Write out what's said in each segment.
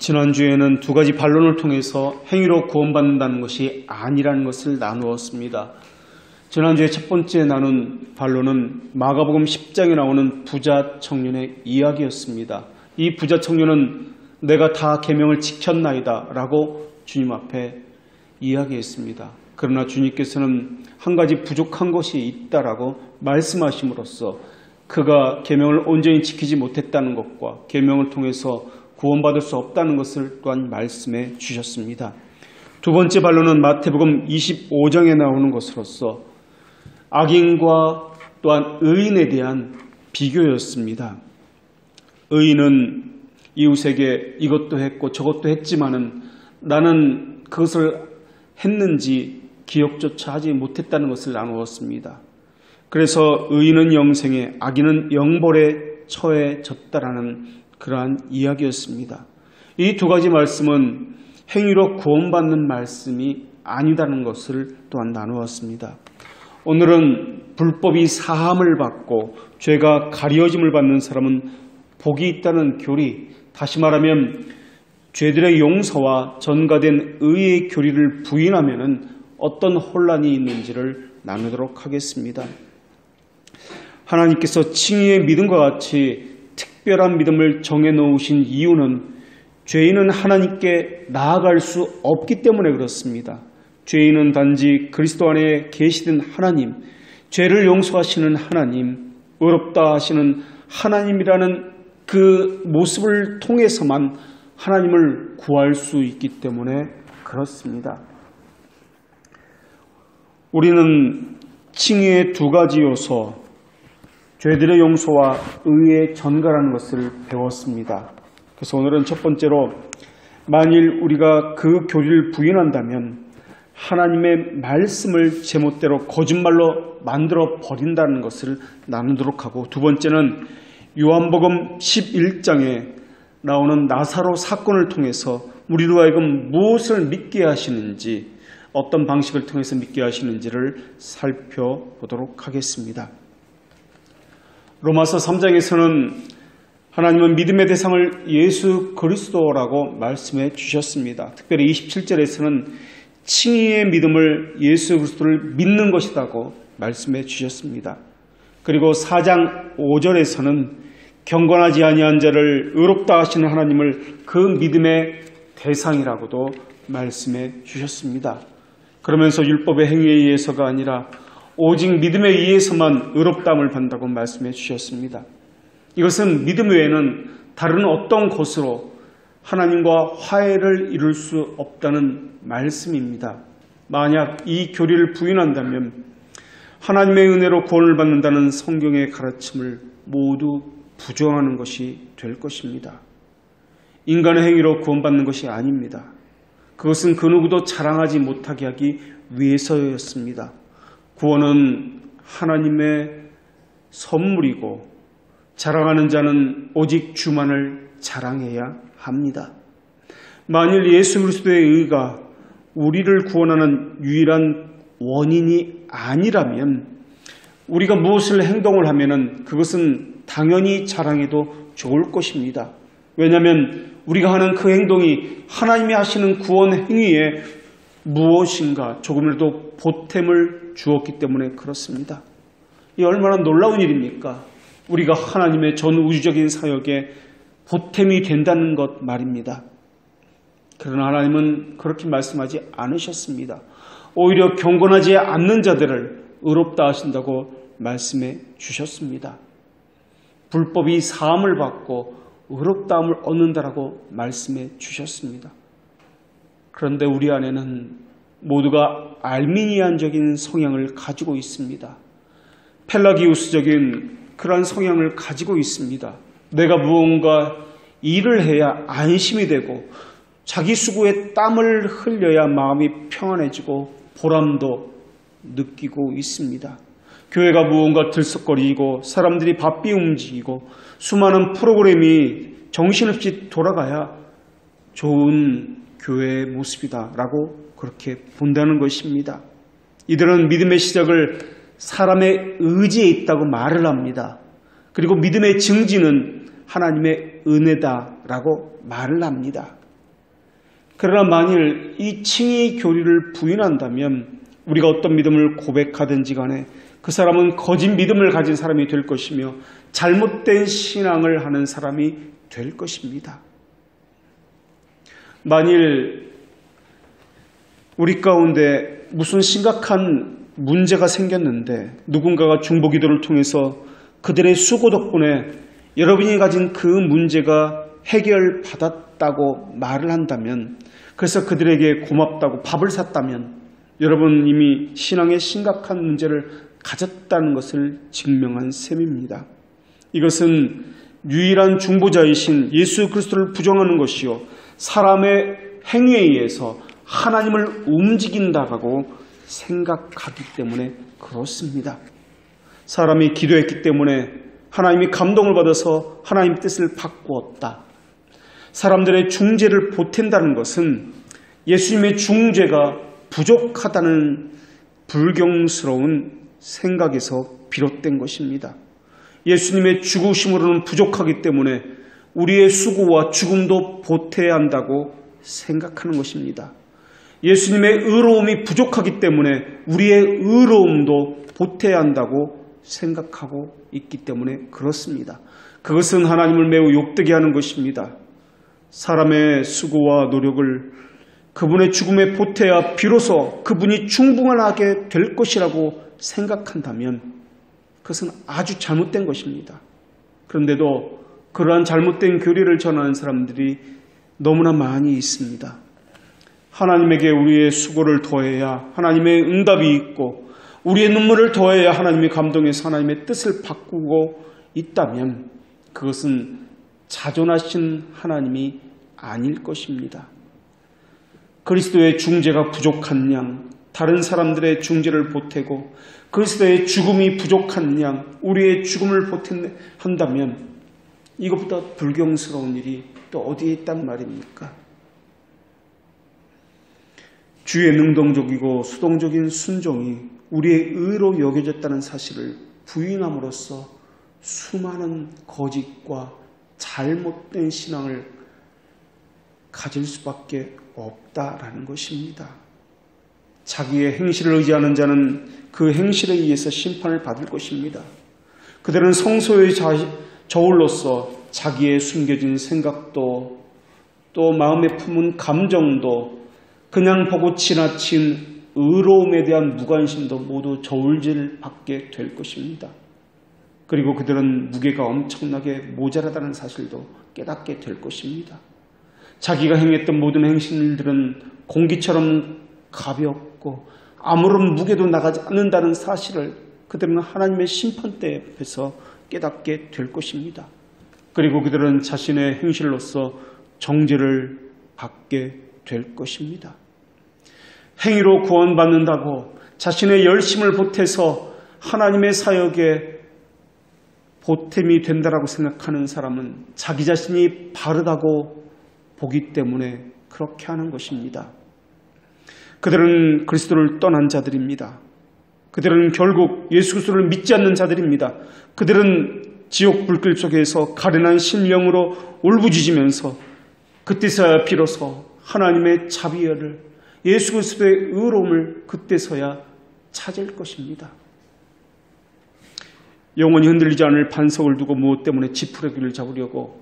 지난주에는 두 가지 반론을 통해서 행위로 구원받는다는 것이 아니라는 것을 나누었습니다. 지난주에 첫 번째 나눈 반론은 마가복음 10장에 나오는 부자 청년의 이야기였습니다. 이 부자 청년은 내가 다 계명을 지켰나이다 라고 주님 앞에 이야기했습니다. 그러나 주님께서는 한 가지 부족한 것이 있다라고 말씀하심으로써 그가 계명을 온전히 지키지 못했다는 것과 계명을 통해서 구원받을 수 없다는 것을 또한 말씀해 주셨습니다. 두 번째 반론은 마태복음 25장에 나오는 것으로서 악인과 또한 의인에 대한 비교였습니다. 의인은 이웃에게 이것도 했고 저것도 했지만은 나는 그것을 했는지 기억조차 하지 못했다는 것을 나누었습니다. 그래서 의인은 영생에 악인은 영벌에 처해졌다라는 그러한 이야기였습니다. 이 두 가지 말씀은 행위로 구원받는 말씀이 아니다는 것을 또한 나누었습니다. 오늘은 불법이 사함을 받고 죄가 가려짐을 받는 사람은 복이 있다는 교리, 다시 말하면 죄들의 용서와 전가된 의의 교리를 부인하면 어떤 혼란이 있는지를 나누도록 하겠습니다. 하나님께서 칭의의 믿음과 같이 특별한 믿음을 정해놓으신 이유는 죄인은 하나님께 나아갈 수 없기 때문에 그렇습니다. 죄인은 단지 그리스도 안에 계시된 하나님, 죄를 용서하시는 하나님, 의롭다 하시는 하나님이라는 그 모습을 통해서만 하나님을 구할 수 있기 때문에 그렇습니다. 우리는 칭의의 두 가지 요소, 죄들의 용서와 의의 전가라는 것을 배웠습니다. 그래서 오늘은 첫 번째로 만일 우리가 그 교리를 부인한다면 하나님의 말씀을 제멋대로 거짓말로 만들어 버린다는 것을 나누도록 하고, 두 번째는 요한복음 11장에 나오는 나사로 사건을 통해서 우리로 하여금 무엇을 믿게 하시는지, 어떤 방식을 통해서 믿게 하시는지를 살펴보도록 하겠습니다. 로마서 3장에서는 하나님은 믿음의 대상을 예수 그리스도라고 말씀해 주셨습니다. 특별히 27절에서는 칭의의 믿음을 예수 그리스도를 믿는 것이라고 말씀해 주셨습니다. 그리고 4장 5절에서는 경건하지 아니한 자를 의롭다 하시는 하나님을 그 믿음의 대상이라고도 말씀해 주셨습니다. 그러면서 율법의 행위에 의해서가 아니라 오직 믿음에 의해서만 의롭다함을 받는다고 말씀해 주셨습니다. 이것은 믿음 외에는 다른 어떤 것으로 하나님과 화해를 이룰 수 없다는 말씀입니다. 만약 이 교리를 부인한다면 하나님의 은혜로 구원을 받는다는 성경의 가르침을 모두 부정하는 것이 될 것입니다. 인간의 행위로 구원받는 것이 아닙니다. 그것은 그 누구도 자랑하지 못하게 하기 위해서였습니다. 구원은 하나님의 선물이고 자랑하는 자는 오직 주만을 자랑해야 합니다. 만일 예수 그리스도의 의가 우리를 구원하는 유일한 원인이 아니라면 우리가 무엇을 행동을 하면은 그것은 당연히 자랑해도 좋을 것입니다. 왜냐하면 우리가 하는 그 행동이 하나님이 하시는 구원 행위에 무엇인가 조금이라도 보탬을 주었기 때문에 그렇습니다. 이 얼마나 놀라운 일입니까? 우리가 하나님의 전 우주적인 사역에 보탬이 된다는 것 말입니다. 그러나 하나님은 그렇게 말씀하지 않으셨습니다. 오히려 경건하지 않는 자들을 의롭다 하신다고 말씀해 주셨습니다. 불법이 사함을 받고 의롭다함을 얻는다라고 말씀해 주셨습니다. 그런데 우리 안에는 모두가 알미니안적인 성향을 가지고 있습니다. 펠라기우스적인 그러한 성향을 가지고 있습니다. 내가 무언가 일을 해야 안심이 되고 자기 수고에 땀을 흘려야 마음이 평안해지고 보람도 느끼고 있습니다. 교회가 무언가 들썩거리고 사람들이 바삐 움직이고 수많은 프로그램이 정신없이 돌아가야 좋은 교회의 모습이다라고 그렇게 본다는 것입니다. 이들은 믿음의 시작을 사람의 의지에 있다고 말을 합니다. 그리고 믿음의 증진은 하나님의 은혜다라고 말을 합니다. 그러나 만일 이 칭의 교리를 부인한다면 우리가 어떤 믿음을 고백하든지 간에 그 사람은 거짓 믿음을 가진 사람이 될 것이며 잘못된 신앙을 하는 사람이 될 것입니다. 만일 우리 가운데 무슨 심각한 문제가 생겼는데 누군가가 중보기도를 통해서 그들의 수고 덕분에 여러분이 가진 그 문제가 해결받았다고 말을 한다면, 그래서 그들에게 고맙다고 밥을 샀다면 여러분 이미 신앙에 심각한 문제를 가졌다는 것을 증명한 셈입니다. 이것은 유일한 중보자이신 예수 그리스도를 부정하는 것이요 사람의 행위에 의해서 하나님을 움직인다라고 생각하기 때문에 그렇습니다. 사람이 기도했기 때문에 하나님이 감동을 받아서 하나님 뜻을 바꾸었다. 사람들의 중재를 보탠다는 것은 예수님의 중재가 부족하다는 불경스러운 생각에서 비롯된 것입니다. 예수님의 죽으심으로는 부족하기 때문에 우리의 수고와 죽음도 보태야 한다고 생각하는 것입니다. 예수님의 의로움이 부족하기 때문에 우리의 의로움도 보태야 한다고 생각하고 있기 때문에 그렇습니다. 그것은 하나님을 매우 욕되게 하는 것입니다. 사람의 수고와 노력을 그분의 죽음에 보태야 비로소 그분이 충분하게 될 것이라고 생각한다면 그것은 아주 잘못된 것입니다. 그런데도 그러한 잘못된 교리를 전하는 사람들이 너무나 많이 있습니다. 하나님에게 우리의 수고를 더해야 하나님의 응답이 있고 우리의 눈물을 더해야 하나님이 감동해서 하나님의 뜻을 바꾸고 있다면 그것은 자존하신 하나님이 아닐 것입니다. 그리스도의 중재가 부족한 양 다른 사람들의 중재를 보태고 그리스도의 죽음이 부족한 양 우리의 죽음을 보탠다면 이것보다 불경스러운 일이 또 어디에 있단 말입니까? 주의 능동적이고 수동적인 순종이 우리의 의로 여겨졌다는 사실을 부인함으로써 수많은 거짓과 잘못된 신앙을 가질 수밖에 없다라는 것입니다. 자기의 행실을 의지하는 자는 그 행실에 의해서 심판을 받을 것입니다. 그들은 성소의 저울로서 자기의 숨겨진 생각도 또 마음에 품은 감정도 그냥 보고 지나친 의로움에 대한 무관심도 모두 저울질 받게 될 것입니다. 그리고 그들은 무게가 엄청나게 모자라다는 사실도 깨닫게 될 것입니다. 자기가 행했던 모든 행실들은 공기처럼 가볍고 아무런 무게도 나가지 않는다는 사실을 그들은 하나님의 심판대 앞에서 깨닫게 될 것입니다. 그리고 그들은 자신의 행실로서 정죄를 받게 될 것입니다. 행위로 구원받는다고 자신의 열심을 보태서 하나님의 사역에 보탬이 된다라고 생각하는 사람은 자기 자신이 바르다고 보기 때문에 그렇게 하는 것입니다. 그들은 그리스도를 떠난 자들입니다. 그들은 결국 예수 그리스도를 믿지 않는 자들입니다. 그들은 지옥 불길 속에서 가련한 심령으로 울부짖으면서 그때서야 비로소 하나님의 자비를 예수 그리스도의 의로움을 그때서야 찾을 것입니다. 영원히 흔들리지 않을 반석을 두고 무엇 때문에 지푸라기를 잡으려고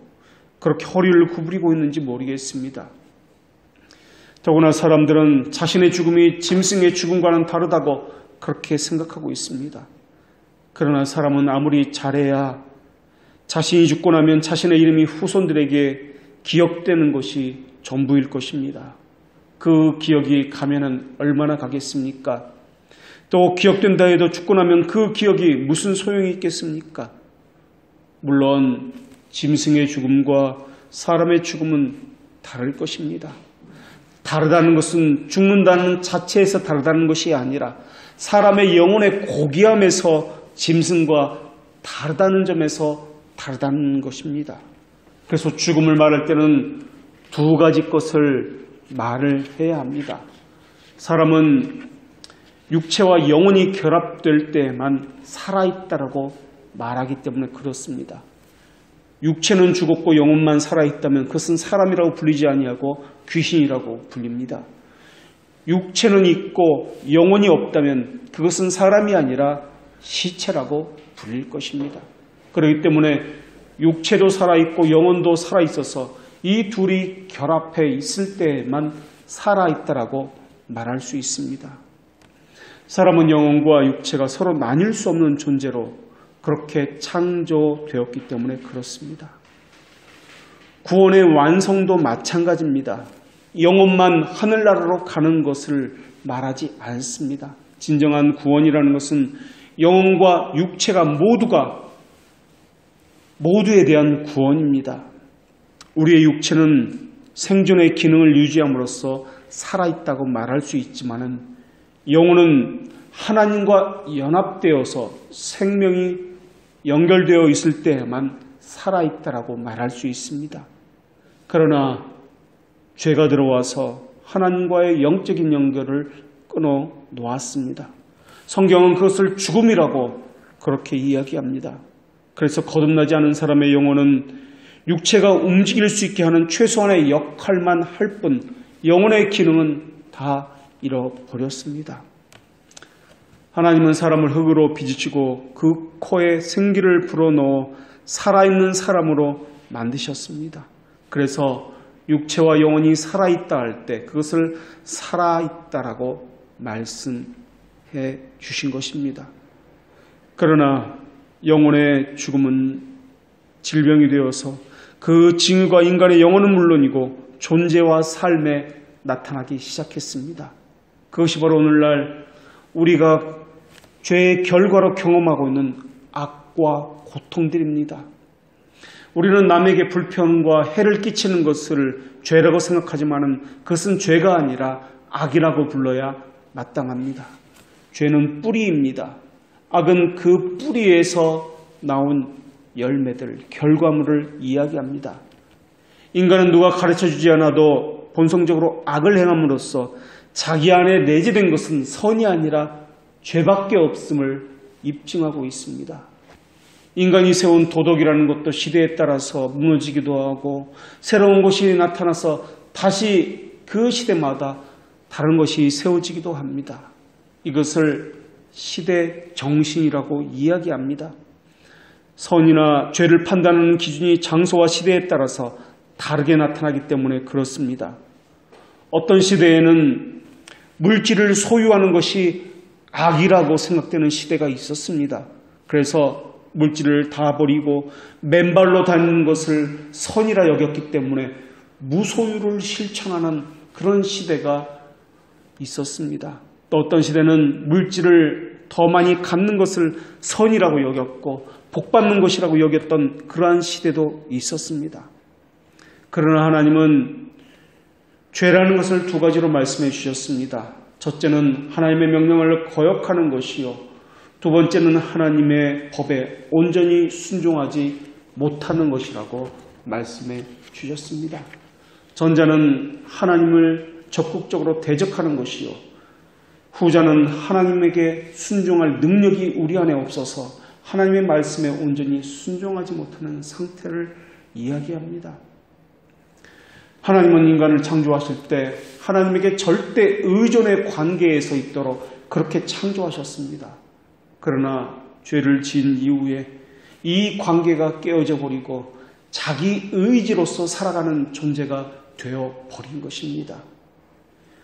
그렇게 허리를 구부리고 있는지 모르겠습니다. 더구나 사람들은 자신의 죽음이 짐승의 죽음과는 다르다고 그렇게 생각하고 있습니다. 그러나 사람은 아무리 잘해야 자신이 죽고 나면 자신의 이름이 후손들에게 기억되는 것이 전부일 것입니다. 그 기억이 가면은 얼마나 가겠습니까? 또 기억된다 해도 죽고 나면 그 기억이 무슨 소용이 있겠습니까? 물론 짐승의 죽음과 사람의 죽음은 다를 것입니다. 다르다는 것은 죽는다는 자체에서 다르다는 것이 아니라 사람의 영혼의 고귀함에서 짐승과 다르다는 점에서 다르다는 것입니다. 그래서 죽음을 말할 때는 두 가지 것을 말을 해야 합니다. 사람은 육체와 영혼이 결합될 때만 살아있다라고 말하기 때문에 그렇습니다. 육체는 죽었고 영혼만 살아있다면 그것은 사람이라고 불리지 아니하고 귀신이라고 불립니다. 육체는 있고 영혼이 없다면 그것은 사람이 아니라 시체라고 불릴 것입니다. 그렇기 때문에 육체도 살아있고 영혼도 살아있어서 이 둘이 결합해 있을 때에만 살아있다라고 말할 수 있습니다. 사람은 영혼과 육체가 서로 나뉠 수 없는 존재로 그렇게 창조되었기 때문에 그렇습니다. 구원의 완성도 마찬가지입니다. 영혼만 하늘나라로 가는 것을 말하지 않습니다. 진정한 구원이라는 것은 영혼과 육체가 모두에 대한 구원입니다. 우리의 육체는 생존의 기능을 유지함으로써 살아있다고 말할 수 있지만 영혼은 하나님과 연합되어서 생명이 연결되어 있을 때에만 살아있다라고 말할 수 있습니다. 그러나 죄가 들어와서 하나님과의 영적인 연결을 끊어 놓았습니다. 성경은 그것을 죽음이라고 그렇게 이야기합니다. 그래서 거듭나지 않은 사람의 영혼은 육체가 움직일 수 있게 하는 최소한의 역할만 할 뿐 영혼의 기능은 다 잃어버렸습니다. 하나님은 사람을 흙으로 빚으시고 그 코에 생기를 불어넣어 살아있는 사람으로 만드셨습니다. 그래서 육체와 영혼이 살아있다 할 때 그것을 살아있다라고 말씀해 주신 것입니다. 그러나 영혼의 죽음은 질병이 되어서 그 징후가 인간의 영혼은 물론이고 존재와 삶에 나타나기 시작했습니다. 그것이 바로 오늘날 우리가 죄의 결과로 경험하고 있는 악과 고통들입니다. 우리는 남에게 불편과 해를 끼치는 것을 죄라고 생각하지만 그것은 죄가 아니라 악이라고 불러야 마땅합니다. 죄는 뿌리입니다. 악은 그 뿌리에서 나온 열매들, 결과물을 이야기합니다. 인간은 누가 가르쳐주지 않아도 본성적으로 악을 행함으로써 자기 안에 내재된 것은 선이 아니라 죄밖에 없음을 입증하고 있습니다. 인간이 세운 도덕이라는 것도 시대에 따라서 무너지기도 하고 새로운 것이 나타나서 다시 그 시대마다 다른 것이 세워지기도 합니다. 이것을 시대 정신이라고 이야기합니다. 선이나 죄를 판단하는 기준이 장소와 시대에 따라서 다르게 나타나기 때문에 그렇습니다. 어떤 시대에는 물질을 소유하는 것이 악이라고 생각되는 시대가 있었습니다. 그래서 물질을 다 버리고 맨발로 다니는 것을 선이라 여겼기 때문에 무소유를 실천하는 그런 시대가 있었습니다. 또 어떤 시대는 물질을 더 많이 갖는 것을 선이라고 여겼고 복받는 것이라고 여겼던 그러한 시대도 있었습니다. 그러나 하나님은 죄라는 것을 두 가지로 말씀해 주셨습니다. 첫째는 하나님의 명령을 거역하는 것이요, 두 번째는 하나님의 법에 온전히 순종하지 못하는 것이라고 말씀해 주셨습니다. 전자는 하나님을 적극적으로 대적하는 것이요, 후자는 하나님에게 순종할 능력이 우리 안에 없어서 하나님의 말씀에 온전히 순종하지 못하는 상태를 이야기합니다. 하나님은 인간을 창조하실 때 하나님에게 절대 의존의 관계에 서 있도록 그렇게 창조하셨습니다. 그러나 죄를 지은 이후에 이 관계가 깨어져 버리고 자기 의지로서 살아가는 존재가 되어버린 것입니다.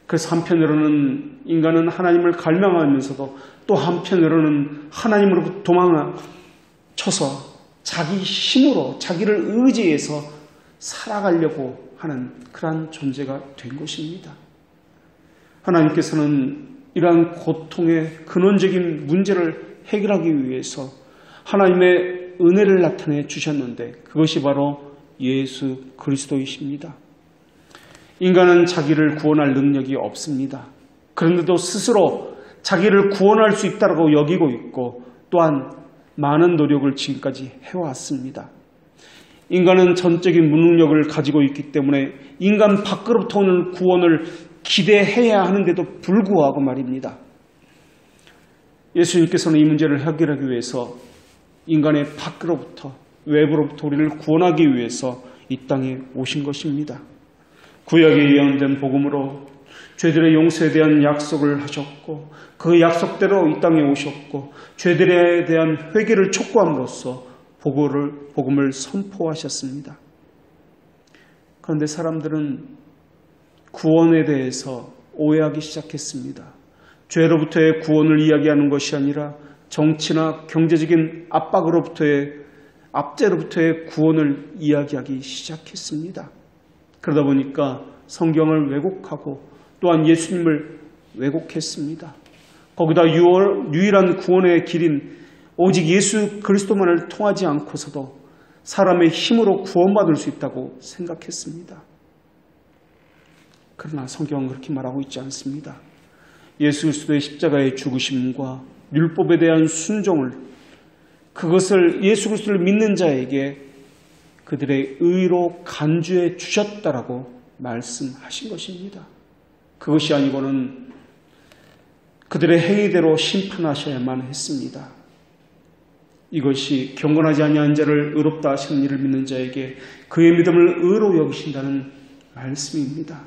그래서 한편으로는 인간은 하나님을 갈망하면서도 또 한편으로는 하나님으로부터 도망쳐서 자기 힘으로 자기를 의지해서 살아가려고 하는 그러한 존재가 된 것입니다. 하나님께서는 이러한 고통의 근원적인 문제를 해결하기 위해서 하나님의 은혜를 나타내 주셨는데 그것이 바로 예수 그리스도이십니다. 인간은 자기를 구원할 능력이 없습니다. 그런데도 스스로 자기를 구원할 수 있다고 여기고 있고 또한 많은 노력을 지금까지 해왔습니다. 인간은 전적인 무능력을 가지고 있기 때문에 인간 밖으로부터 오는 구원을 기대해야 하는데도 불구하고 말입니다. 예수님께서는 이 문제를 해결하기 위해서 인간의 밖으로부터 외부로부터 우리를 구원하기 위해서 이 땅에 오신 것입니다. 구약에 예언된 복음으로 죄들의 용서에 대한 약속을 하셨고 그 약속대로 이 땅에 오셨고 죄들에 대한 회개를 촉구함으로써 복음을 선포하셨습니다. 그런데 사람들은 구원에 대해서 오해하기 시작했습니다. 죄로부터의 구원을 이야기하는 것이 아니라 정치나 경제적인 압제로부터의 구원을 이야기하기 시작했습니다. 그러다 보니까 성경을 왜곡하고 또한 예수님을 왜곡했습니다. 거기다 유일한 구원의 길인 오직 예수 그리스도만을 통하지 않고서도 사람의 힘으로 구원받을 수 있다고 생각했습니다. 그러나 성경은 그렇게 말하고 있지 않습니다. 예수 그리스도의 십자가의 죽으심과 율법에 대한 순종을 그것을 예수 그리스도를 믿는 자에게 그들의 의로 간주해 주셨다라고 말씀하신 것입니다. 그것이 아니고는 그들의 행위대로 심판하셔야만 했습니다. 이것이 경건하지 아니한 자를 의롭다 하시는 이를 믿는 자에게 그의 믿음을 의로 여기신다는 말씀입니다.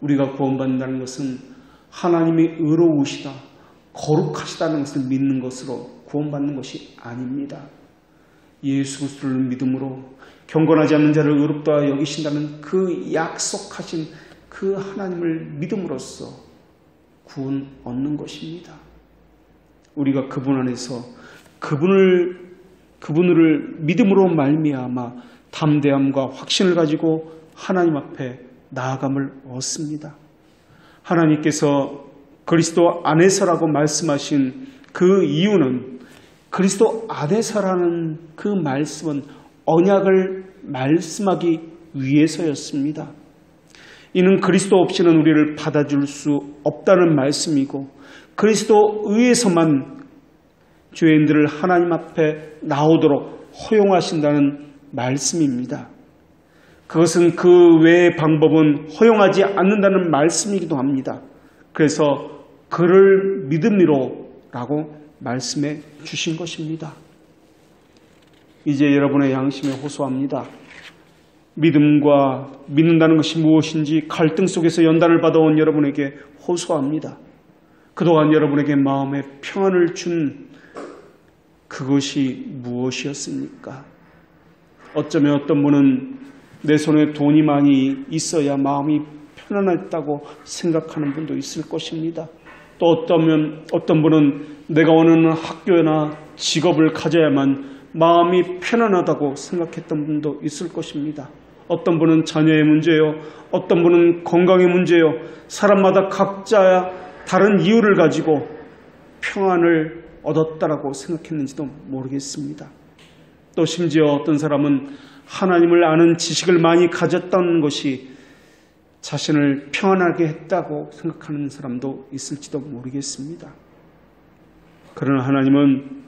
우리가 구원받는다는 것은 하나님이 의로우시다, 거룩하시다는 것을 믿는 것으로 구원받는 것이 아닙니다. 예수 그리스도를 믿음으로 경건하지 않는 자를 의롭다 여기신다는 그 약속하신 그 하나님을 믿음으로써 구원 얻는 것입니다. 우리가 그분 안에서 그분을 믿음으로 말미암아 담대함과 확신을 가지고 하나님 앞에 나아감을 얻습니다. 하나님께서 그리스도 안에서라고 말씀하신 그 이유는 그리스도 안에서라는 그 말씀은 언약을 말씀하기 위해서였습니다. 이는 그리스도 없이는 우리를 받아줄 수 없다는 말씀이고 그리스도 의에서만 죄인들을 하나님 앞에 나오도록 허용하신다는 말씀입니다. 그것은 그 외의 방법은 허용하지 않는다는 말씀이기도 합니다. 그래서 그를 믿음으로라고 말씀해 주신 것입니다. 이제 여러분의 양심에 호소합니다. 믿음과 믿는다는 것이 무엇인지 갈등 속에서 연단을 받아온 여러분에게 호소합니다. 그동안 여러분에게 마음의 평안을 준 그것이 무엇이었습니까? 어쩌면 어떤 분은 내 손에 돈이 많이 있어야 마음이 편안했다고 생각하는 분도 있을 것입니다. 또 어떤 분은 내가 원하는 학교나 직업을 가져야만 마음이 편안하다고 생각했던 분도 있을 것입니다. 어떤 분은 자녀의 문제요, 어떤 분은 건강의 문제요. 사람마다 각자 다른 이유를 가지고 평안을 얻었다라고 생각했는지도 모르겠습니다. 또 심지어 어떤 사람은 하나님을 아는 지식을 많이 가졌다는 것이 자신을 평안하게 했다고 생각하는 사람도 있을지도 모르겠습니다. 그러나 하나님은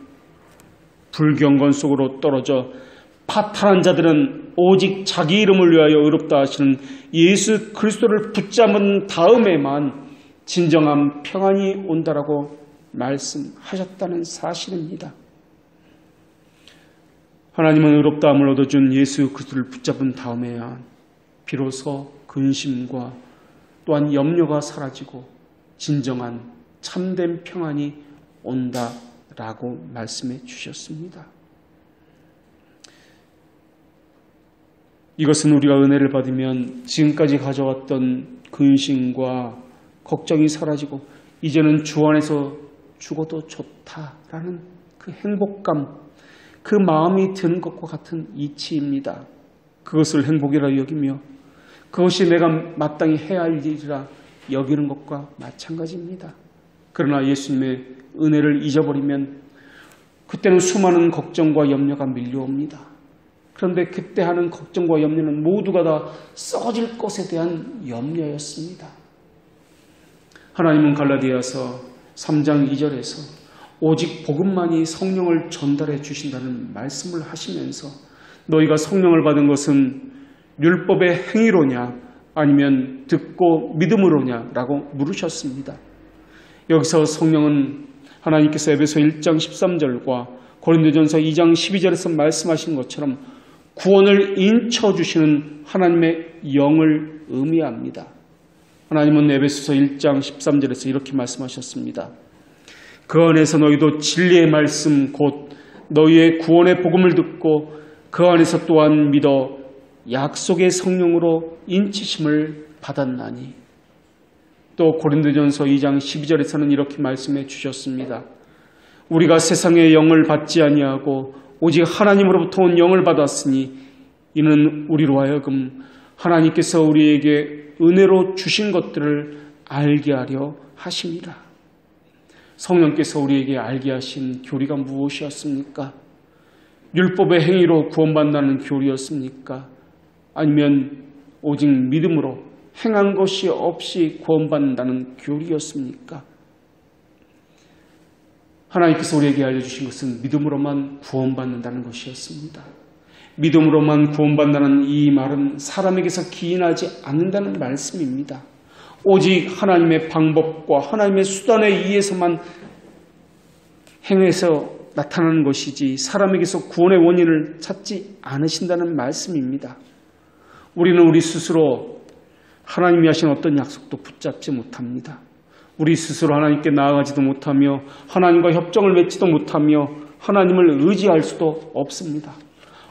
불경건 속으로 떨어져 파탈한 자들은 오직 자기 이름을 위하여 의롭다 하시는 예수 그리스도를 붙잡은 다음에만 진정한 평안이 온다라고 말씀하셨다는 사실입니다. 하나님은 의롭다함을 얻어준 예수 그리스도를 붙잡은 다음에야 비로소 근심과 또한 염려가 사라지고 진정한 참된 평안이 온다라고 말씀해 주셨습니다. 이것은 우리가 은혜를 받으면 지금까지 가져왔던 근심과 걱정이 사라지고 이제는 주 안에서 죽어도 좋다라는 그 행복감, 그 마음이 드는 것과 같은 이치입니다. 그것을 행복이라 여기며 그것이 내가 마땅히 해야 할 일이라 여기는 것과 마찬가지입니다. 그러나 예수님의 은혜를 잊어버리면 그때는 수많은 걱정과 염려가 밀려옵니다. 그런데 그때 하는 걱정과 염려는 모두가 다 썩어질 것에 대한 염려였습니다. 하나님은 갈라디아서 3장 2절에서 오직 복음만이 성령을 전달해 주신다는 말씀을 하시면서 너희가 성령을 받은 것은 율법의 행위로냐 아니면 듣고 믿음으로냐라고 물으셨습니다. 여기서 성령은 하나님께서 에베소 1장 13절과 고린도전서 2장 12절에서 말씀하신 것처럼 구원을 인쳐주시는 하나님의 영을 의미합니다. 하나님은 에베소서 1장 13절에서 이렇게 말씀하셨습니다. 그 안에서 너희도 진리의 말씀 곧 너희의 구원의 복음을 듣고 그 안에서 또한 믿어 약속의 성령으로 인치심을 받았나니. 또 고린도전서 2장 12절에서는 이렇게 말씀해 주셨습니다. 우리가 세상의 영을 받지 아니하고 오직 하나님으로부터 온 영을 받았으니 이는 우리로 하여금 하나님께서 우리에게 은혜로 주신 것들을 알게 하려 하심이라. 성령께서 우리에게 알게 하신 교리가 무엇이었습니까? 율법의 행위로 구원받는다는 교리였습니까? 아니면 오직 믿음으로 행한 것이 없이 구원받는다는 교리였습니까? 하나님께서 우리에게 알려주신 것은 믿음으로만 구원받는다는 것이었습니다. 믿음으로만 구원받는다는 이 말은 사람에게서 기인하지 않는다는 말씀입니다. 오직 하나님의 방법과 하나님의 수단에 의해서만 행해서 나타나는 것이지 사람에게서 구원의 원인을 찾지 않으신다는 말씀입니다. 우리는 우리 스스로 하나님이 하신 어떤 약속도 붙잡지 못합니다. 우리 스스로 하나님께 나아가지도 못하며 하나님과 협정을 맺지도 못하며 하나님을 의지할 수도 없습니다.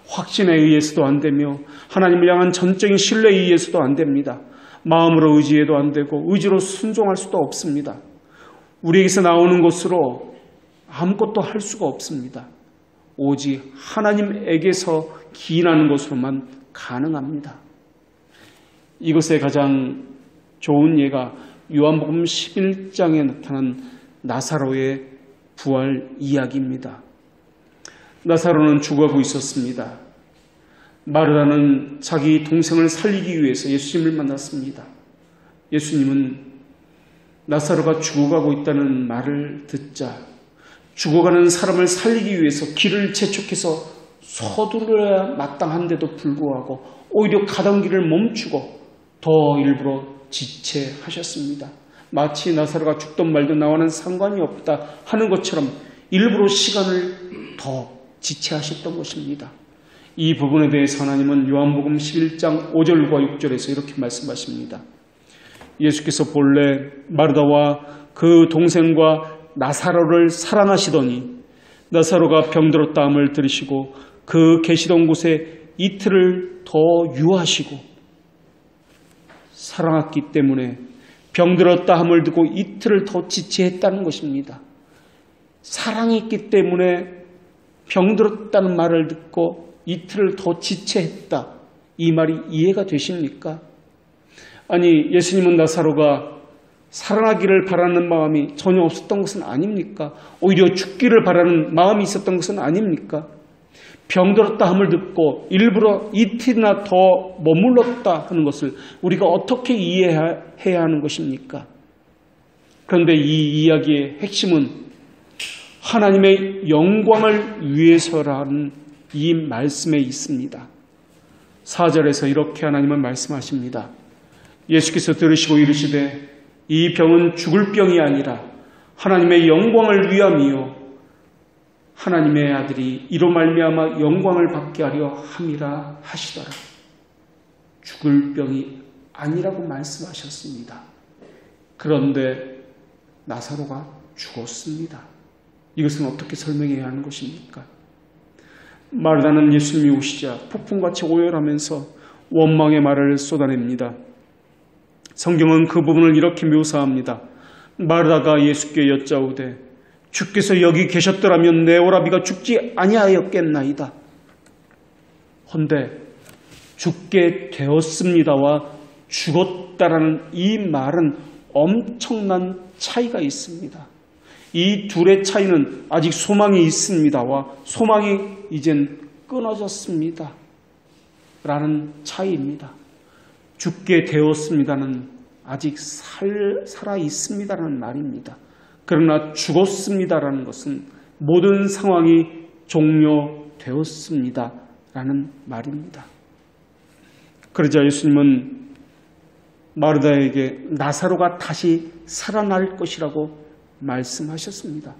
확신에 의해서도 안 되며 하나님을 향한 전적인 신뢰에 의해서도 안 됩니다. 마음으로 의지해도 안 되고 의지로 순종할 수도 없습니다. 우리에게서 나오는 것으로 아무것도 할 수가 없습니다. 오직 하나님에게서 기인하는 것으로만 가능합니다. 이것의 가장 좋은 예가 요한복음 11장에 나타난 나사로의 부활 이야기입니다. 나사로는 죽어가고 있었습니다. 마르다는 자기 동생을 살리기 위해서 예수님을 만났습니다. 예수님은 나사로가 죽어가고 있다는 말을 듣자 죽어가는 사람을 살리기 위해서 길을 재촉해서 서두르야 마땅한데도 불구하고 오히려 가던 길을 멈추고 더 일부러 지체하셨습니다. 마치 나사로가 죽든 말든 나와는 상관이 없다 하는 것처럼 일부러 시간을 더 지체하셨던 것입니다. 이 부분에 대해서 하나님은 요한복음 11장 5절과 6절에서 이렇게 말씀하십니다. 예수께서 본래 마르다와 그 동생과 나사로를 사랑하시더니 나사로가 병들었다 함을 들으시고 그 계시던 곳에 이틀을 더 유하시고 사랑했기 때문에 병들었다 함을 듣고 이틀을 더 지체했다는 것입니다. 사랑이 있기 때문에 병들었다는 말을 듣고 이틀을 더 지체했다. 이 말이 이해가 되십니까? 아니, 예수님은 나사로가 살아나기를 바라는 마음이 전혀 없었던 것은 아닙니까? 오히려 죽기를 바라는 마음이 있었던 것은 아닙니까? 병들었다 함을 듣고 일부러 이틀이나 더 머물렀다 하는 것을 우리가 어떻게 이해해야 하는 것입니까? 그런데 이 이야기의 핵심은 하나님의 영광을 위해서라는 이 말씀에 있습니다. 4절에서 이렇게 하나님은 말씀하십니다. 예수께서 들으시고 이르시되 이 병은 죽을 병이 아니라 하나님의 영광을 위함이요 하나님의 아들이 이로 말미암아 영광을 받게 하려 함이라 하시더라. 죽을 병이 아니라고 말씀하셨습니다. 그런데 나사로가 죽었습니다. 이것은 어떻게 설명해야 하는 것입니까? 마르다는 예수님이 오시자 폭풍같이 오열하면서 원망의 말을 쏟아냅니다. 성경은 그 부분을 이렇게 묘사합니다. 마르다가 예수께 여짜오되 주께서 여기 계셨더라면 내 오라비가 죽지 아니하였겠나이다. 헌데 죽게 되었습니다와 죽었다라는 이 말은 엄청난 차이가 있습니다. 이 둘의 차이는 아직 소망이 있습니다와 소망이 이젠 끊어졌습니다. 라는 차이입니다. 죽게 되었습니다는 아직 살아 있습니다라는 말입니다. 그러나 죽었습니다라는 것은 모든 상황이 종료되었습니다라는 말입니다. 그러자 예수님은 마르다에게 나사로가 다시 살아날 것이라고 말씀하셨습니다.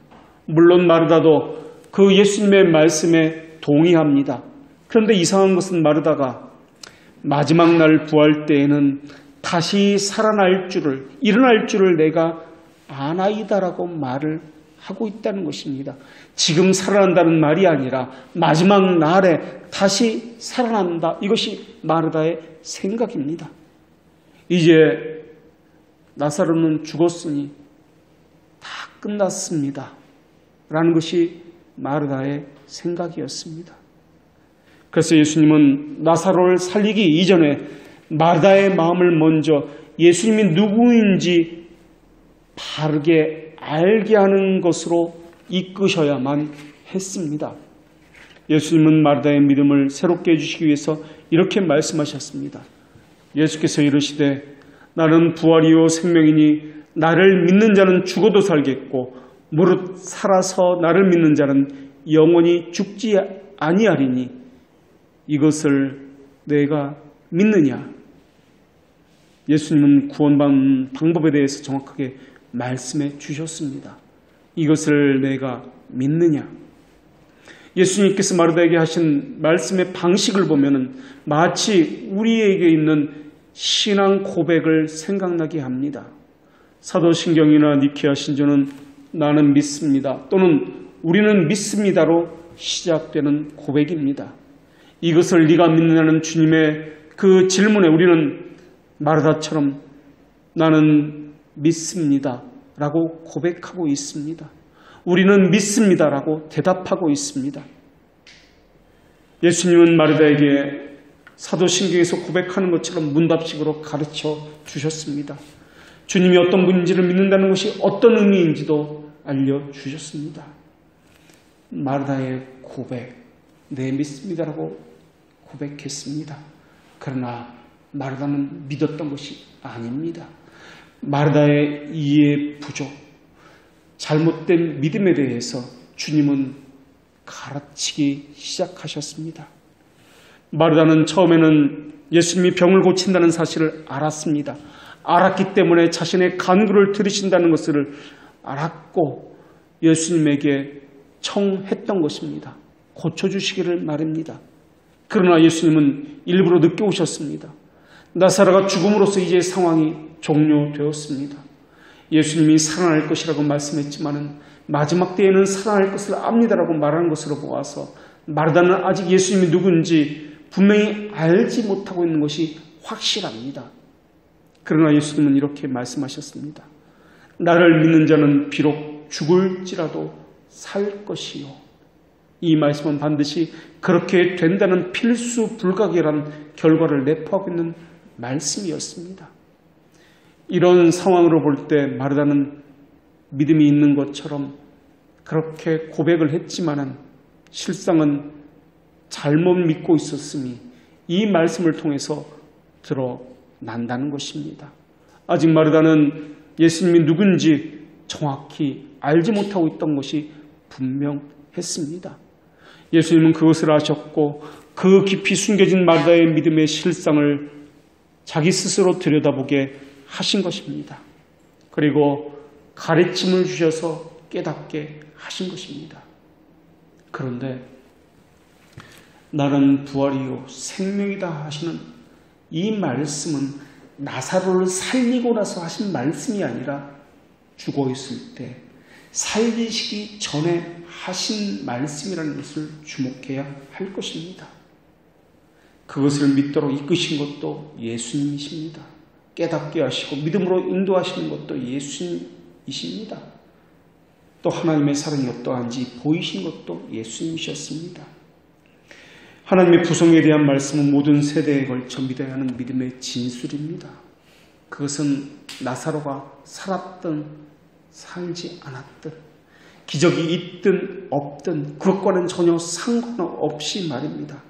물론 마르다도 그 예수님의 말씀에 동의합니다. 그런데 이상한 것은 마르다가 마지막 날 부활 때에는 다시 살아날 줄을, 일어날 줄을 내가 아나이다라고 말을 하고 있다는 것입니다. 지금 살아난다는 말이 아니라 마지막 날에 다시 살아난다. 이것이 마르다의 생각입니다. 이제 나사로는 죽었으니 다 끝났습니다. 라는 것이 마르다의 생각이었습니다. 그래서 예수님은 나사로를 살리기 이전에 마르다의 마음을 먼저 예수님이 누구인지 바르게 알게 하는 것으로 이끄셔야만 했습니다. 예수님은 마르다의 믿음을 새롭게 해주시기 위해서 이렇게 말씀하셨습니다. 예수께서 이르시되 나는 부활이요 생명이니 나를 믿는 자는 죽어도 살겠고 무릇 살아서 나를 믿는 자는 영원히 죽지 아니하리니 이것을 내가 믿느냐? 예수님은 구원받는 방법에 대해서 정확하게 말씀해 주셨습니다. 이것을 내가 믿느냐? 예수님께서 마르다에게 하신 말씀의 방식을 보면은 마치 우리에게 있는 신앙 고백을 생각나게 합니다. 사도신경이나 니케아 신조는 나는 믿습니다 또는 우리는 믿습니다로 시작되는 고백입니다. 이것을 네가 믿느냐는 주님의 그 질문에 우리는 마르다처럼 나는 믿습니다 라고 고백하고 있습니다. 우리는 믿습니다 라고 대답하고 있습니다. 예수님은 마르다에게 사도신경에서 고백하는 것처럼 문답식으로 가르쳐 주셨습니다. 주님이 어떤 분인지를 믿는다는 것이 어떤 의미인지도 알려주셨습니다. 마르다의 고백, 네 믿습니다라고 고백했습니다. 그러나 마르다는 믿었던 것이 아닙니다. 마르다의 이해 부족, 잘못된 믿음에 대해서 주님은 가르치기 시작하셨습니다. 마르다는 처음에는 예수님이 병을 고친다는 사실을 알았습니다. 알았기 때문에 자신의 간구를 들으신다는 것을 알았고 예수님에게 청했던 것입니다. 고쳐주시기를 말입니다. 그러나 예수님은 일부러 늦게 오셨습니다. 나사로가 죽음으로써 이제 상황이 종료되었습니다. 예수님이 살아날 것이라고 말씀했지만은 마지막 때에는 살아날 것을 압니다라고 말하는 것으로 보아서 마르다는 아직 예수님이 누군지 분명히 알지 못하고 있는 것이 확실합니다. 그러나 예수님은 이렇게 말씀하셨습니다. 나를 믿는 자는 비록 죽을지라도 살 것이요. 이 말씀은 반드시 그렇게 된다는 필수 불가결한 결과를 내포하고 있는 말씀이었습니다. 이런 상황으로 볼 때 마르다는 믿음이 있는 것처럼 그렇게 고백을 했지만은 실상은 잘못 믿고 있었음이 이 말씀을 통해서 드러난다는 것입니다. 아직 마르다는 예수님이 누군지 정확히 알지 못하고 있던 것이 분명했습니다. 예수님은 그것을 아셨고 그 깊이 숨겨진 마르다의 믿음의 실상을 자기 스스로 들여다보게 하신 것입니다. 그리고 가르침을 주셔서 깨닫게 하신 것입니다. 그런데 나는 부활이요 생명이다 하시는 이 말씀은 나사로를 살리고 나서 하신 말씀이 아니라 죽어 있을 때 살리시기 전에 하신 말씀이라는 것을 주목해야 할 것입니다. 그것을 믿도록 이끄신 것도 예수님이십니다. 깨닫게 하시고 믿음으로 인도하시는 것도 예수님이십니다. 또 하나님의 사랑이 어떠한지 보이신 것도 예수님이셨습니다. 하나님의 부성에 대한 말씀은 모든 세대에 걸쳐 믿어야 하는 믿음의 진술입니다. 그것은 나사로가 살았든 살지 않았든 기적이 있든 없든 그것과는 전혀 상관없이 말입니다.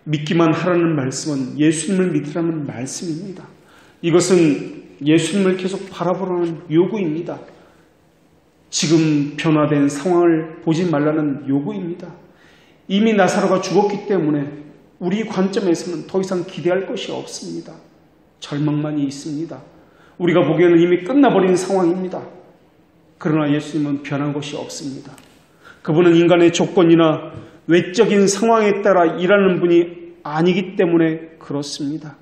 믿기만 하라는 말씀은 예수님을 믿으라는 말씀입니다. 이것은 예수님을 계속 바라보라는 요구입니다. 지금 변화된 상황을 보지 말라는 요구입니다. 이미 나사로가 죽었기 때문에 우리 관점에서는 더 이상 기대할 것이 없습니다. 절망만이 있습니다. 우리가 보기에는 이미 끝나버린 상황입니다. 그러나 예수님은 변한 것이 없습니다. 그분은 인간의 조건이나 외적인 상황에 따라 일하는 분이 아니기 때문에 그렇습니다.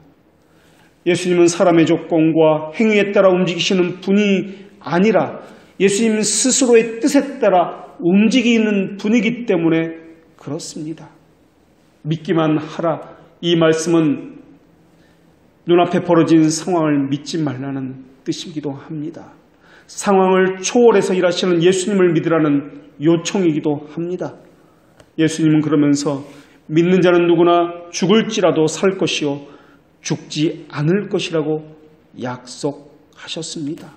예수님은 사람의 조건과 행위에 따라 움직이시는 분이 아니라 예수님 스스로의 뜻에 따라 움직이는 분이기 때문에 그렇습니다. 믿기만 하라. 이 말씀은 눈앞에 벌어진 상황을 믿지 말라는 뜻이기도 합니다. 상황을 초월해서 일하시는 예수님을 믿으라는 요청이기도 합니다. 예수님은 그러면서 믿는 자는 누구나 죽을지라도 살 것이요 죽지 않을 것이라고 약속하셨습니다.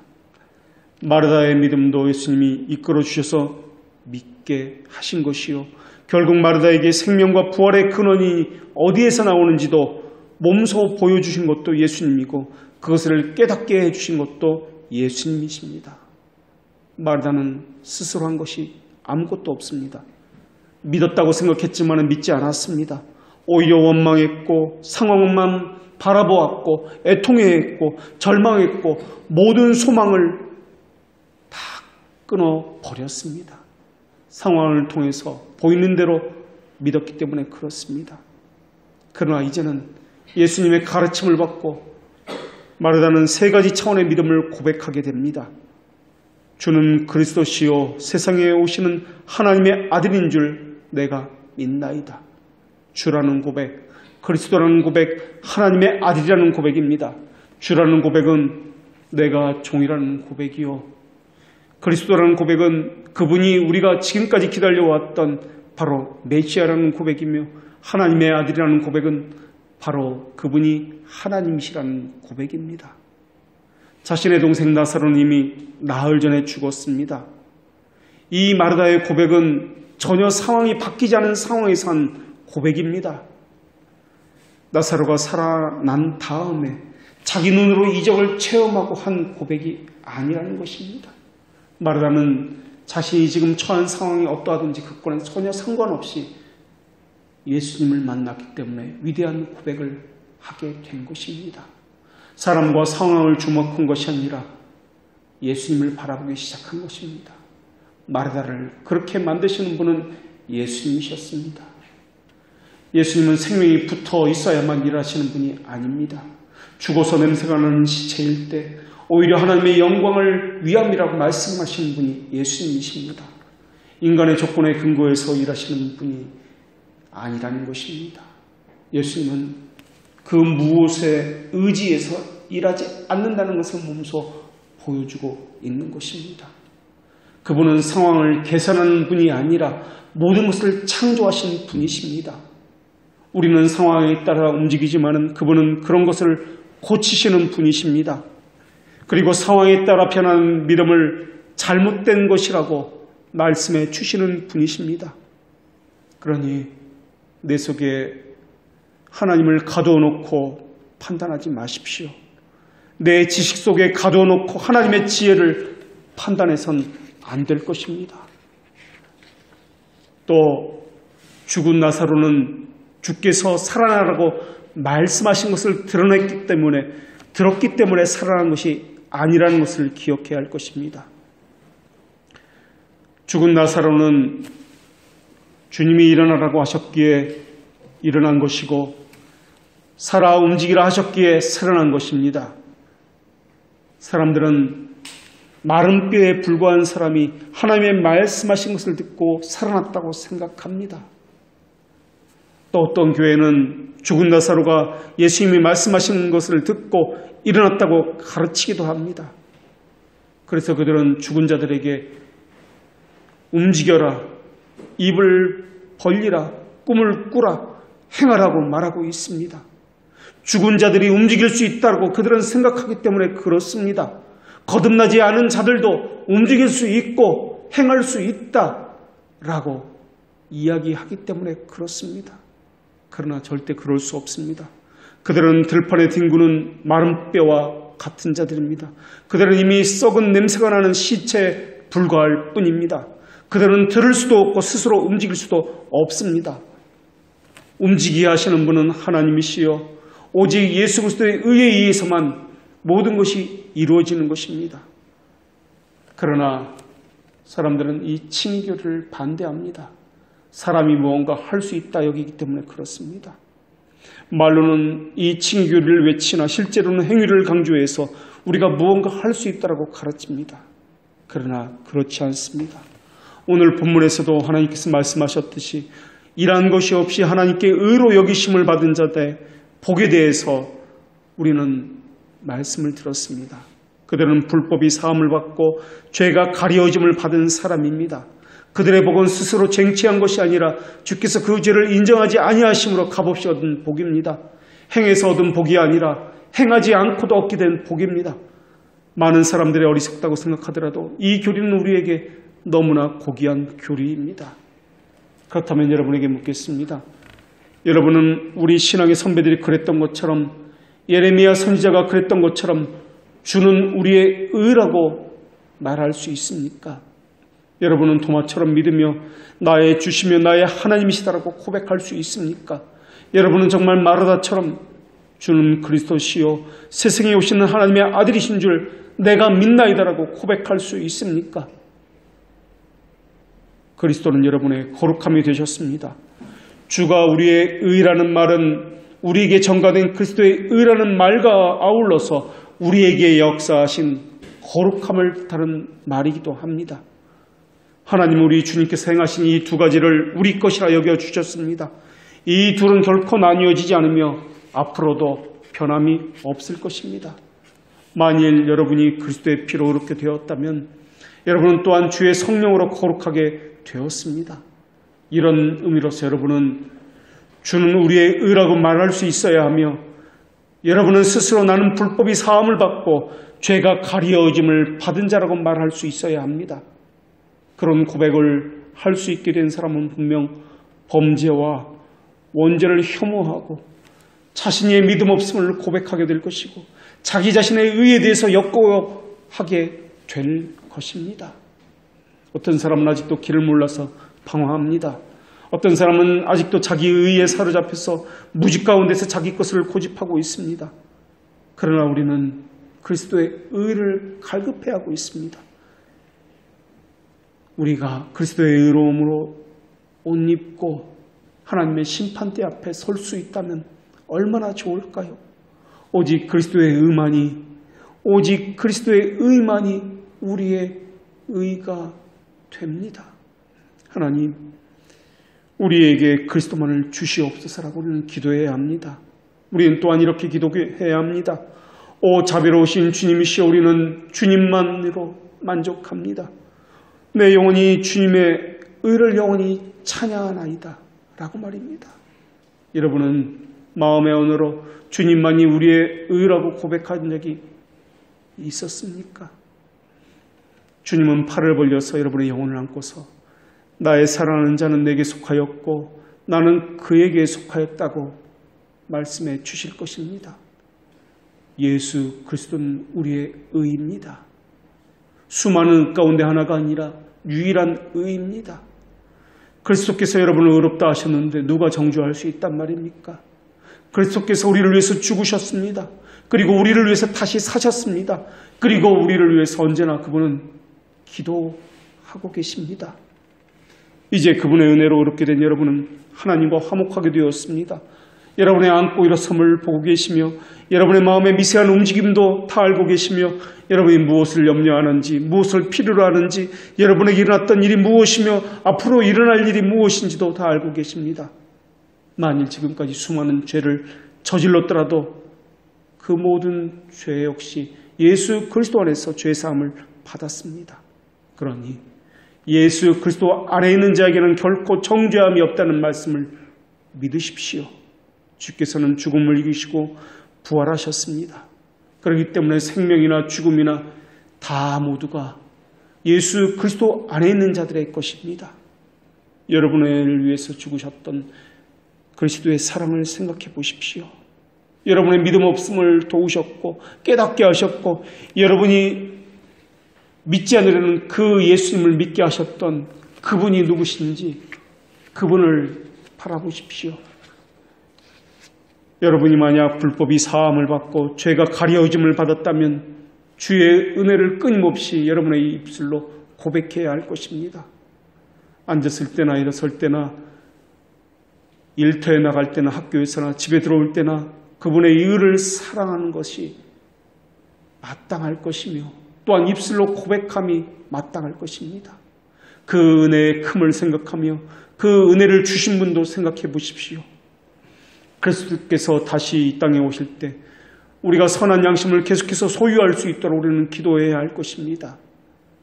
마르다의 믿음도 예수님이 이끌어 주셔서 믿게 하신 것이요 결국 마르다에게 생명과 부활의 근원이 어디에서 나오는지도 몸소 보여주신 것도 예수님이고 그것을 깨닫게 해주신 것도 예수님이십니다. 마르다는 스스로 한 것이 아무것도 없습니다. 믿었다고 생각했지만 믿지 않았습니다. 오히려 원망했고 상황만 바라보았고 애통해했고 절망했고 모든 소망을 다 끊어버렸습니다. 상황을 통해서 보이는 대로 믿었기 때문에 그렇습니다. 그러나 이제는 예수님의 가르침을 받고 마르다는 세 가지 차원의 믿음을 고백하게 됩니다. 주는 그리스도시요 세상에 오시는 하나님의 아들인 줄 내가 믿나이다. 주라는 고백, 그리스도라는 고백, 하나님의 아들이라는 고백입니다. 주라는 고백은 내가 종이라는 고백이요 그리스도라는 고백은 그분이 우리가 지금까지 기다려왔던 바로 메시아라는 고백이며 하나님의 아들이라는 고백은 바로 그분이 하나님이시라는 고백입니다. 자신의 동생 나사로는 이미 나흘 전에 죽었습니다. 이 마르다의 고백은 전혀 상황이 바뀌지 않은 상황에서 한 고백입니다. 나사로가 살아난 다음에 자기 눈으로 이적을 체험하고 한 고백이 아니라는 것입니다. 마르다는 자신이 지금 처한 상황이 어떠하든지 그거는 전혀 상관없이 예수님을 만났기 때문에 위대한 고백을 하게 된 것입니다. 사람과 상황을 주목한 것이 아니라 예수님을 바라보기 시작한 것입니다. 마르다를 그렇게 만드시는 분은 예수님이셨습니다. 예수님은 생명이 붙어 있어야만 일하시는 분이 아닙니다. 죽어서 냄새가 나는 시체일 때 오히려 하나님의 영광을 위함이라고 말씀하시는 분이 예수님이십니다. 인간의 조건에 근거해서 일하시는 분이 아니라는 것입니다. 예수님은 그 무엇에 의지해서 일하지 않는다는 것을 몸소 보여주고 있는 것입니다. 그분은 상황을 계산하는 분이 아니라 모든 것을 창조하신 분이십니다. 우리는 상황에 따라 움직이지만 그분은 그런 것을 고치시는 분이십니다. 그리고 상황에 따라 변하는 믿음을 잘못된 것이라고 말씀해 주시는 분이십니다. 그러니 내 속에 하나님을 가두어 놓고 판단하지 마십시오. 내 지식 속에 가두어 놓고 하나님의 지혜를 판단해선 안 될 것입니다. 또 죽은 나사로는 주께서 살아나라고 말씀하신 것을 들었기 때문에 살아난 것이 아니라는 것을 기억해야 할 것입니다. 죽은 나사로는 주님이 일어나라고 하셨기에 일어난 것이고 살아 움직이라 하셨기에 살아난 것입니다. 사람들은 마른 뼈에 불과한 사람이 하나님의 말씀하신 것을 듣고 살아났다고 생각합니다. 또 어떤 교회는 죽은 나사로가 예수님이 말씀하신 것을 듣고 일어났다고 가르치기도 합니다. 그래서 그들은 죽은 자들에게 움직여라, 입을 벌리라, 꿈을 꾸라, 행하라고 말하고 있습니다. 죽은 자들이 움직일 수 있다고 그들은 생각하기 때문에 그렇습니다. 거듭나지 않은 자들도 움직일 수 있고 행할 수 있다라고 이야기하기 때문에 그렇습니다. 그러나 절대 그럴 수 없습니다. 그들은 들판에 뒹구는 마른 뼈와 같은 자들입니다. 그들은 이미 썩은 냄새가 나는 시체에 불과할 뿐입니다. 그들은 들을 수도 없고 스스로 움직일 수도 없습니다. 움직이게 하시는 분은 하나님이시여 오직 예수 그리스도의 의에 의해서만 모든 것이 이루어지는 것입니다. 그러나 사람들은 이 칭의교를 반대합니다. 사람이 무언가 할 수 있다 여기기 때문에 그렇습니다. 말로는 이 칭의교를 외치나 실제로는 행위를 강조해서 우리가 무언가 할 수 있다라고 가르칩니다. 그러나 그렇지 않습니다. 오늘 본문에서도 하나님께서 말씀하셨듯이 일한 것이 없이 하나님께 의로 여기심을 받은 자들의 복에 대해서 우리는 말씀을 들었습니다. 그들은 불법이 사함을 받고 죄가 가려짐을 받은 사람입니다. 그들의 복은 스스로 쟁취한 것이 아니라 주께서 그 죄를 인정하지 아니하심으로 값없이 얻은 복입니다. 행해서 얻은 복이 아니라 행하지 않고도 얻게 된 복입니다. 많은 사람들이 어리석다고 생각하더라도 이 교리는 우리에게 너무나 고귀한 교리입니다. 그렇다면 여러분에게 묻겠습니다. 여러분은 우리 신앙의 선배들이 그랬던 것처럼, 예레미야 선지자가 그랬던 것처럼 주는 우리의 의라고 말할 수 있습니까? 여러분은 도마처럼 믿으며 나의 주시며 나의 하나님이시다라고 고백할 수 있습니까? 여러분은 정말 마르다처럼 주는 그리스도시요 세상에 오시는 하나님의 아들이신 줄 내가 믿나이다라고 고백할 수 있습니까? 그리스도는 여러분의 거룩함이 되셨습니다. 주가 우리의 의라는 말은 우리에게 전가된 그리스도의 의라는 말과 아울러서 우리에게 역사하신 거룩함을 뜻하는 말이기도 합니다. 하나님 우리 주님께서 행하신 이 두 가지를 우리 것이라 여겨주셨습니다. 이 둘은 결코 나뉘어지지 않으며 앞으로도 변함이 없을 것입니다. 만일 여러분이 그리스도의 피로 의롭게 되었다면 여러분은 또한 주의 성령으로 거룩하게 되었습니다. 이런 의미로서 여러분은 주는 우리의 의라고 말할 수 있어야 하며 여러분은 스스로 나는 불법이 사함을 받고 죄가 가려짐을 받은 자라고 말할 수 있어야 합니다. 그런 고백을 할 수 있게 된 사람은 분명 범죄와 원죄를 혐오하고 자신의 믿음 없음을 고백하게 될 것이고 자기 자신의 의에 대해서 역고하게 될 것입니다. 어떤 사람은 아직도 길을 몰라서 방황합니다. 어떤 사람은 아직도 자기 의에 사로잡혀서 무지 가운데서 자기 것을 고집하고 있습니다. 그러나 우리는 그리스도의 의를 갈급해하고 있습니다. 우리가 그리스도의 의로움으로 옷 입고 하나님의 심판대 앞에 설 수 있다면 얼마나 좋을까요? 오직 그리스도의 의만이, 오직 그리스도의 의만이 우리의 의가 됩니다. 하나님, 우리에게 그리스도만을 주시옵소서라고 우리는 기도해야 합니다. 우리는 또한 이렇게 기도해야 합니다. 오 자비로우신 주님이시여, 우리는 주님만으로 만족합니다. 내 영혼이 주님의 의를 영원히 찬양하나이다 라고 말입니다. 여러분은 마음의 언어로 주님만이 우리의 의라고 고백한 적이 있었습니까? 주님은 팔을 벌려서 여러분의 영혼을 안고서 나의 사랑하는 자는 내게 속하였고 나는 그에게 속하였다고 말씀해 주실 것입니다. 예수 그리스도는 우리의 의입니다. 수많은 의 가운데 하나가 아니라 유일한 의입니다. 그리스도께서 여러분을 의롭다 하셨는데 누가 정죄할 수 있단 말입니까? 그리스도께서 우리를 위해서 죽으셨습니다. 그리고 우리를 위해서 다시 사셨습니다. 그리고 우리를 위해서 언제나 그분은 기도하고 계십니다. 이제 그분의 은혜로 의롭게 된 여러분은 하나님과 화목하게 되었습니다. 여러분의 안고 일어섬을 보고 계시며 여러분의 마음의 미세한 움직임도 다 알고 계시며 여러분이 무엇을 염려하는지, 무엇을 필요로 하는지, 여러분에게 일어났던 일이 무엇이며 앞으로 일어날 일이 무엇인지도 다 알고 계십니다. 만일 지금까지 수많은 죄를 저질렀더라도 그 모든 죄 역시 예수 그리스도 안에서 죄사함을 받았습니다. 그러니 예수 그리스도 안에 있는 자에게는 결코 정죄함이 없다는 말씀을 믿으십시오. 주께서는 죽음을 이기시고 부활하셨습니다. 그렇기 때문에 생명이나 죽음이나 다 모두가 예수 그리스도 안에 있는 자들의 것입니다. 여러분을 위해서 죽으셨던 그리스도의 사랑을 생각해 보십시오. 여러분의 믿음 없음을 도우셨고 깨닫게 하셨고 여러분이 믿지 않으려는 그 예수님을 믿게 하셨던 그분이 누구신지 그분을 바라보십시오. 여러분이 만약 불법이 사함을 받고 죄가 가려짐을 받았다면 주의 은혜를 끊임없이 여러분의 입술로 고백해야 할 것입니다. 앉았을 때나 일어설 때나 일터에 나갈 때나 학교에서나 집에 들어올 때나 그분의 의를 사랑하는 것이 마땅할 것이며 또한 입술로 고백함이 마땅할 것입니다. 그 은혜의 큼을 생각하며 그 은혜를 주신 분도 생각해 보십시오. 그리스도께서 다시 이 땅에 오실 때 우리가 선한 양심을 계속해서 소유할 수 있도록 우리는 기도해야 할 것입니다.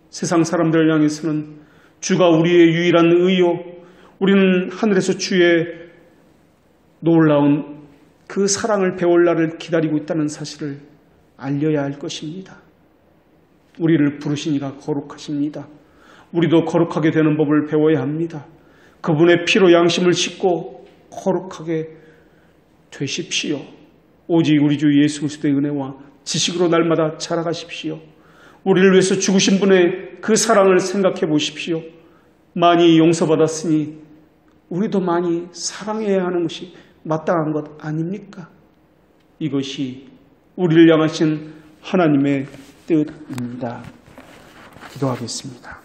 세상 사람들을 향해서는 주가 우리의 유일한 의요, 우리는 하늘에서 주의 놀라운 그 사랑을 배울 날을 기다리고 있다는 사실을 알려야 할 것입니다. 우리를 부르신 이가 거룩하십니다. 우리도 거룩하게 되는 법을 배워야 합니다. 그분의 피로 양심을 씻고 거룩하게 되십시오. 오직 우리 주 예수 그리스도의 은혜와 지식으로 날마다 자라가십시오. 우리를 위해서 죽으신 분의 그 사랑을 생각해 보십시오. 많이 용서받았으니 우리도 많이 사랑해야 하는 것이 마땅한 것 아닙니까? 이것이 우리를 향하신 하나님의 뜻입니다. 기도하겠습니다.